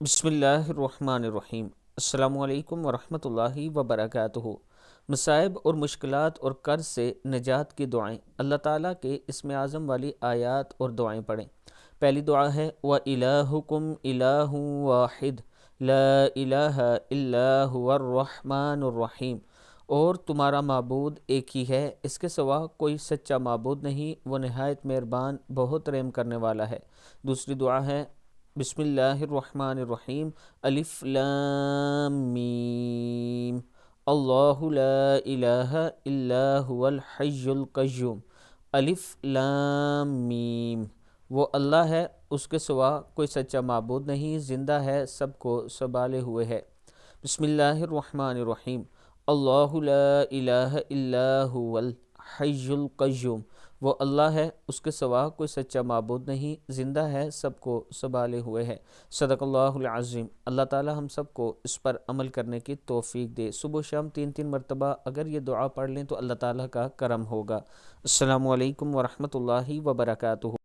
بسم اللہ الرحمن الرحیم۔ السلام علیکم ورحمۃ اللہ وبرکاتہ۔ مصائب اور مشکلات اور قرض سے نجات کی دعائیں، اللہ تعالیٰ کے اسم اعظم والی آیات اور دعائیں پڑھیں۔ پہلی دعا ہے وَإِلَٰهُكُمْ إِلَٰهٌ وَاحِدٌ لَا إِلَٰهَ إِلَّا هُوَ الرَّحْمَٰنُ الرَّحِيمُ، اور تمہارا معبود ایک ہی ہے، اس کے سوا کوئی سچا معبود نہیں، وہ نہایت مہربان بہت رحم کرنے والا ہے۔ دوسری دعا ہے بسم اللہ الرحمن الرحیم، الف لام میم، اللہ لا الہ الا هو الحی القیوم۔ الف لام میم، وہ اللہ ہے، اس کے سوا کوئی سچا معبود نہیں، زندہ ہے، سب کو سنبھالے ہوئے ہے۔ بسم اللہ الرحمن الرحیم، اللہ لا الہ الا هو الحی القیوم، وہ اللہ ہے، اس کے سوا کوئی سچا معبود نہیں، زندہ ہے، سب کو سنبھالے ہوئے ہے۔ صدق اللہ العظیم۔ اللہ تعالی ہم سب کو اس پر عمل کرنے کی توفیق دے۔ صبح و شام 3 مرتبہ اگر یہ دعا پڑھ لیں تو اللہ تعالیٰ کا کرم ہوگا۔ السلام علیکم ورحمۃ اللہ وبرکاتہ۔